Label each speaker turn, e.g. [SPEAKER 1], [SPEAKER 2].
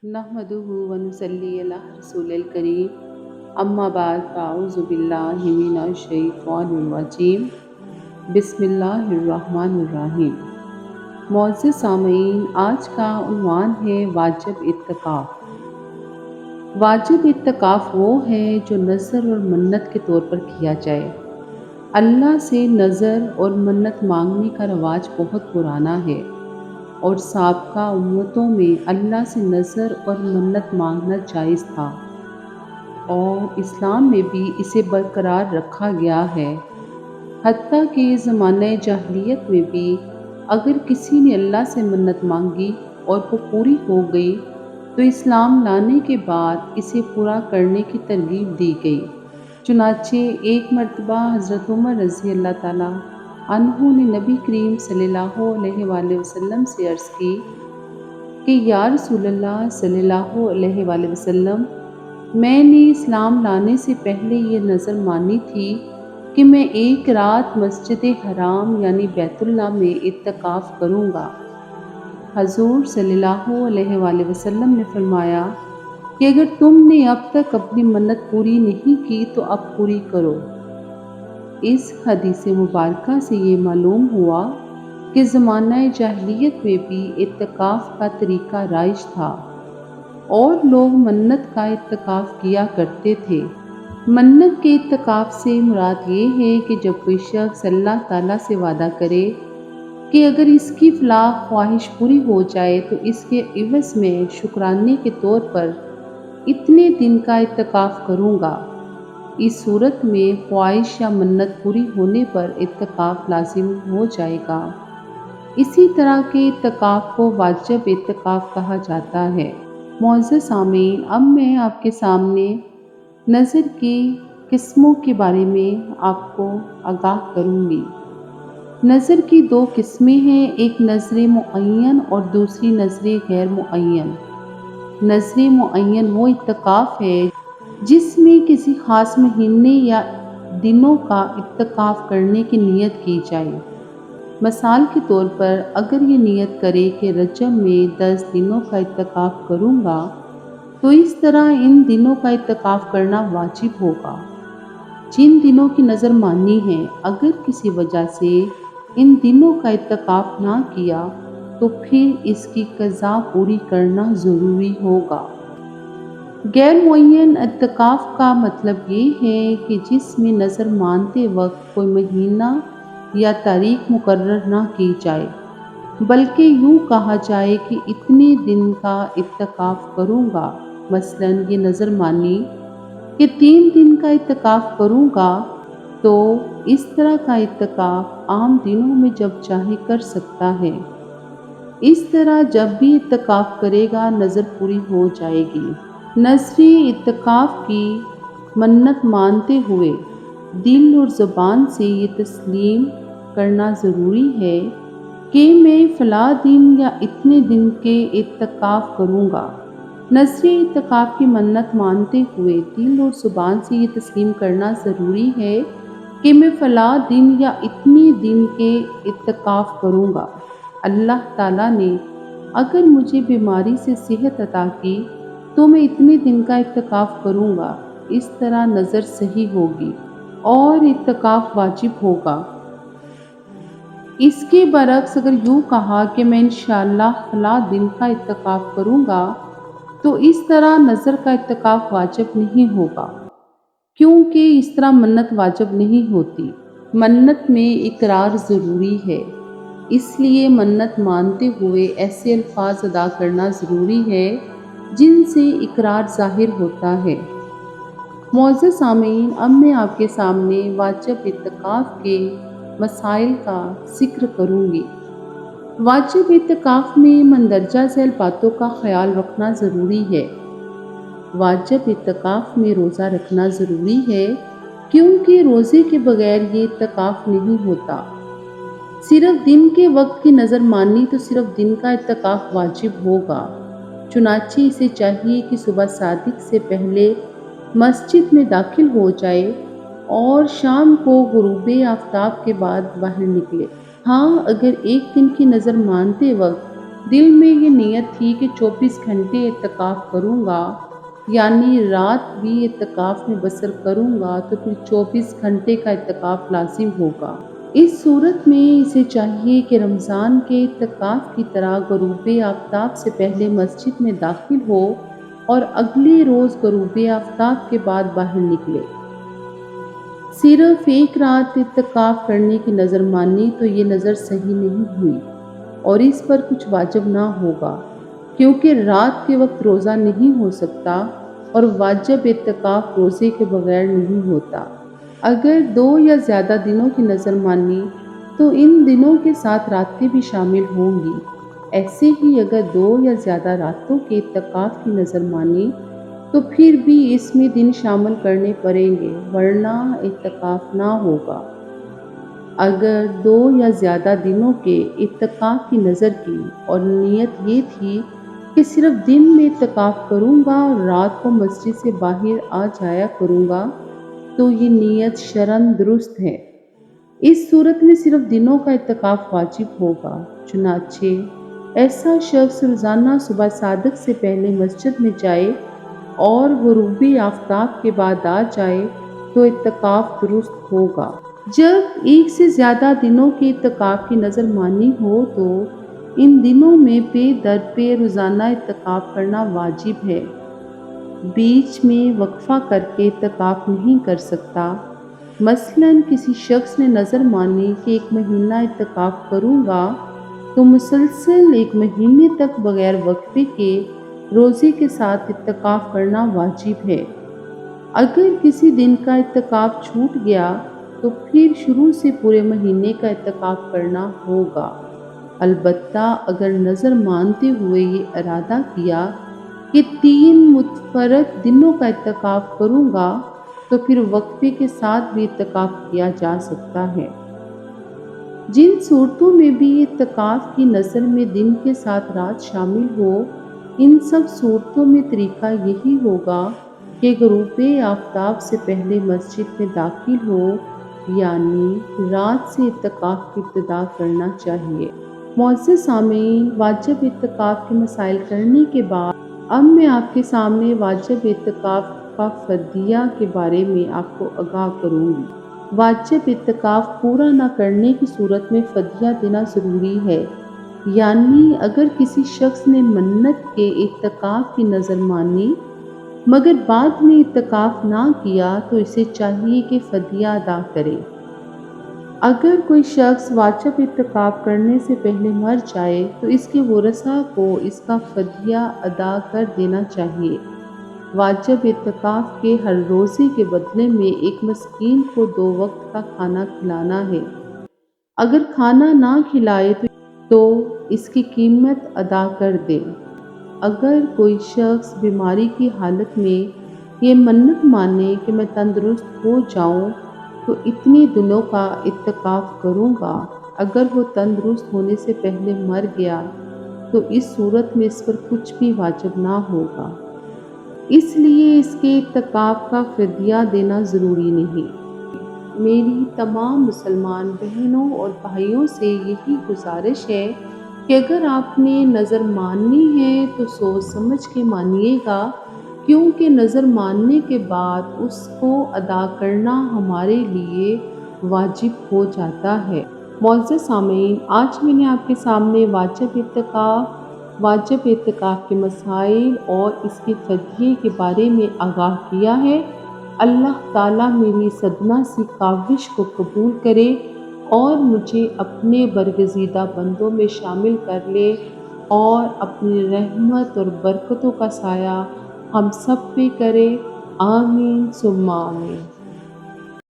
[SPEAKER 1] नहमदुहु व नुसल्ली अला रसूलिल करीम अम्मा बाद फ़अऊज़ु बिल्लाहि मिनश शैतानिर रजीम बिस्मिल्लाहिर्रहमानिर्रहीम। मोअज़्ज़िज़ सामईन, आज का उन्वान है वाजिब इत्तिकाफ़। वाजिब इत्तिकाफ़ वो है जो नज़र और मन्नत के तौर पर किया जाए। अल्लाह से नज़र और मन्नत मांगने का रवाज बहुत पुराना है और साबका उम्मतों में अल्लाह से नज़र और मन्नत मांगना जायज़ था और इस्लाम में भी इसे बरकरार रखा गया है। हत्ता कि ज़माने जाहिलियत में भी अगर किसी ने अल्लाह से मन्नत मांगी और वो पूरी हो गई तो इस्लाम लाने के बाद इसे पूरा करने की तरगीब दी गई। चुनाचे एक मर्तबा हज़रत उमर रज़ी अल्लाह ताला अन्हु ने नबी करीम सल्लल्लाहु अलैहि वसल्लम से अर्ज़ की कि या रसूलल्लाह सल्लल्लाहु अलैहि वसल्लम, मैंने इस्लाम लाने से पहले ये नज़र मानी थी कि मैं एक रात मस्जिद हराम यानी बैतुल्लाह में इत्तिकाफ़ करूँगा। हजूर सल्लल्लाहु अलैहि वसल्लम ने फरमाया कि अगर तुमने अब तक अपनी मन्नत पूरी नहीं की तो अब पूरी करो। इस हदीस मुबारका से ये मालूम हुआ कि ज़माना जाहिलियत में भी इत्तिकाफ़ का तरीका राइज था और लोग मन्नत का इत्तिकाफ़ किया करते थे। मन्नत के इत्तिकाफ़ से मुराद ये है कि जब कोई शख्स अल्लाह ताला से वादा करे कि अगर इसकी फ़लाह ख्वाहिश पूरी हो जाए तो इसके इवज़ में शुक्राने के तौर पर इतने दिन का इत्तिकाफ़ करूँगा। इस सूरत में ख्वाहिश या मन्नत पूरी होने पर इत्तिकाफ़ लाजिम हो जाएगा। इसी तरह के इत्तिकाफ़ को वाजिब इत्तिकाफ़ कहा जाता है। मुअज़्ज़िज़ सामीन, अब मैं आपके सामने नज़र की किस्मों के बारे में आपको आगाह करूँगी। नज़र की दो किस्में हैं, एक नज़र मुअय्यन और दूसरी नज़र गैर मुअय्यन। नज़र मुअय्यन वो इत्तिकाफ़ है जिसमें किसी ख़ास महीने या दिनों का इत्तिकाफ़ करने की नीयत की जाए। मिसाल के तौर पर अगर ये नीयत करे कि रजब में 10 दिनों का इत्तिकाफ़ करूँगा तो इस तरह इन दिनों का इत्तिकाफ़ करना वाजिब होगा। जिन दिनों की नज़र मानी है, अगर किसी वजह से इन दिनों का इत्तिकाफ़ ना किया तो फिर इसकी क़ज़ा पूरी करना ज़रूरी होगा। गैर मुअय्यन इत्तिकाफ़ का मतलब ये है कि जिसमें नज़र मानते वक्त कोई महीना या तारीख मुकर्रर ना की जाए, बल्कि यूँ कहा जाए कि इतने दिन का इत्तिकाफ़ करूँगा। मसलन ये नज़र मानी कि 3 दिन का इत्तिकाफ़ करूँगा, तो इस तरह का इत्तिकाफ़ आम दिनों में जब चाहे कर सकता है। इस तरह जब भी इत्तिकाफ़ करेगा नज़र पूरी हो जाएगी। नज़र इत्तिकाफ़ की मन्नत मानते हुए दिल और ज़ुबान से ये तस्लीम करना ज़रूरी है कि मैं फ़लाँ दिन या इतने दिन के इत्तिकाफ़ करूँगा। नज़र इत्तिकाफ़ की मन्नत मानते हुए दिल और ज़ुबान से ये तस्लीम करना ज़रूरी है कि मैं फ़लाँ दिन या इतने दिन के इत्तिकाफ़ करूँगा। अल्लाह ताला ने अगर मुझे बीमारी से सेहत अता की तो मैं इतने दिन का इत्तिकाफ़ करूँगा। इस तरह नज़र सही होगी और इत्तिकाफ़ वाजिब होगा। इसके बरक्स अगर यूँ कहा कि मैं इंशाअल्लाह फ़लाँ दिन का इत्तिकाफ़ करूँगा, तो इस तरह नज़र का इत्तिकाफ़ वाजिब नहीं होगा, क्योंकि इस तरह मन्नत वाजिब नहीं होती। मन्नत में इकरार ज़रूरी है, इसलिए मन्नत मानते हुए ऐसे अल्फाज अदा करना ज़रूरी है जिनसे इकरार ज़ाहिर होता है। मुअज़्ज़िज़ सामीन, अब मैं आपके सामने वाजिब इत्तिकाफ़ के मसाइल का ज़िक्र करूँगी। वाजिब इत्तिकाफ़ में मंदरजा झैल बातों का ख्याल रखना ज़रूरी है। वाजिब इत्तिकाफ़ में रोज़ा रखना ज़रूरी है, क्योंकि रोज़े के बगैर ये इत्तिकाफ़ नहीं होता। सिर्फ दिन के वक्त की नज़र मानी तो सिर्फ दिन का इत्तिकाफ़ वाजिब होगा। चुनाचे इसे चाहिए कि सुबह सादिक से पहले मस्जिद में दाखिल हो जाए और शाम को गुरूब आफ्ताब के बाद बाहर निकले। हाँ, अगर एक दिन की नज़र मानते वक्त दिल में ये नियत थी कि 24 घंटे इत्तिकाफ़ करूँगा, यानी रात भी इत्तिकाफ़ में बसर करूँगा, तो फिर 24 घंटे का इत्तिकाफ़ लाज़िम होगा। इस सूरत में इसे चाहिए कि रमज़ान के इत्तिकाफ़ की तरह ग़ुरूब आफ़ताब से पहले मस्जिद में दाखिल हो और अगले रोज़ ग़ुरूब आफ़ताब के बाद बाहर निकले। सिर्फ़ एक रात इत्तिकाफ़ करने की नज़र मानी तो ये नज़र सही नहीं हुई और इस पर कुछ वाजिब ना होगा, क्योंकि रात के वक्त रोज़ा नहीं हो सकता और वाजिब इत्तिकाफ़ रोज़े के बगैर नहीं होता। अगर 2 या ज़्यादा दिनों की नज़र मानी तो इन दिनों के साथ रातें भी शामिल होंगी। ऐसे ही अगर 2 या ज़्यादा रातों के इत्तिकाफ़ की नज़र मानी तो फिर भी इसमें दिन शामिल करने पड़ेंगे, वरना इत्तिकाफ़ ना होगा। अगर 2 या ज़्यादा दिनों के इत्तिकाफ़ की नज़र की और नीयत ये थी कि सिर्फ़ दिन में इत्तिकाफ़ करूँगा और रात को मस्जिद से बाहर आ जाया करूँगा, तो ये नीयत शरअन दुरुस्त है। इस सूरत में सिर्फ़ दिनों का इत्तिकाफ़ वाजिब होगा। चुनांचे ऐसा शख्स रोज़ाना सुबह सादिक से पहले मस्जिद में जाए और ग़ुरूब आफ़ताब के बाद आ जाए तो इत्तिकाफ़ दुरुस्त होगा। जब एक से ज़्यादा दिनों के इत्तिकाफ़ की नज़र मानी हो तो इन दिनों में पे दर पे रोज़ाना इत्तिकाफ़ करना वाजिब है। बीच में वक्फ़ा करके इत्तिकाफ़ नहीं कर सकता। मसलन किसी शख्स ने नज़र मानी कि 1 महीना इत्तिकाफ़ करूँगा, तो मुसलसल 1 महीने तक बग़ैर वक़्फ़े के रोज़े के साथ इत्तिकाफ़ करना वाजिब है। अगर किसी दिन का इत्तिकाफ़ छूट गया तो फिर शुरू से पूरे महीने का इत्तिकाफ़ करना होगा। अलबत्ता अगर नज़र मानते हुए ये इरादा किया कि 3 मुतफ़र्रिक़ दिनों का इत्तिकाफ़ करूँगा, तो फिर वक़्फ़े के साथ भी इत्तिकाफ़ किया जा सकता है। जिन सूरतों में भी इत्तिकाफ़ की नज़र में दिन के साथ रात शामिल हो, इन सब सूरतों में तरीक़ा यही होगा कि ग़ुरूब आफ़ताब से पहले मस्जिद में दाखिल हो, यानी रात से इत्तिकाफ़ की इब्तिदा करना चाहिए। मुअज़्ज़ज़ सामीन, वाजिब इत्तिकाफ़ के मसाइल करने के बाद अब मैं आपके सामने वाजिब इत्तिकाफ़ का फ़दिया के बारे में आपको आगाह करूँगी। वाजिब इत्तिकाफ़ पूरा न करने की सूरत में फ़दिया देना ज़रूरी है, यानी अगर किसी शख्स ने मन्नत के इत्तिकाफ़ की नज़र मानी मगर बाद में इत्तिकाफ़ ना किया तो इसे चाहिए कि फ़दिया अदा करे। अगर कोई शख्स वाजिब इत्तिकाफ़ करने से पहले मर जाए तो इसके वरसा को इसका फ़दिया अदा कर देना चाहिए। वाजिब इत्तिकाफ़ के हर रोज़े के बदले में एक मस्कीन को 2 वक्त का खाना खिलाना है। अगर खाना ना खिलाए तो इसकी कीमत अदा कर दे। अगर कोई शख्स बीमारी की हालत में ये मन्नत माने कि मैं तंदुरुस्त हो जाऊं तो इतने दिनों का इत्तिकाफ़ करूँगा, अगर वो तंदुरुस्त होने से पहले मर गया तो इस सूरत में इस पर कुछ भी वाजिब ना होगा, इसलिए इसके इत्तिकाफ़ का फ़दिया देना ज़रूरी नहीं। मेरी तमाम मुसलमान बहनों और भाइयों से यही गुजारिश है कि अगर आपने नज़र माननी है तो सोच समझ के मानिएगा, क्योंकि नज़र मानने के बाद उसको अदा करना हमारे लिए वाजिब हो जाता है। मुअज़्ज़ज़ सामीन, आज मैंने आपके सामने वाजिब इत्तिकाफ़ के मसाइल और इसके फ़दिये के बारे में आगाह किया है। अल्लाह ताला मेरी इस अदना सी काविश को कबूल करे और मुझे अपने बरगज़ीदा बंदों में शामिल कर ले और अपनी रहमत और बरकतों का साया हम सब पे करे। आमीन सुम्मा आमीन।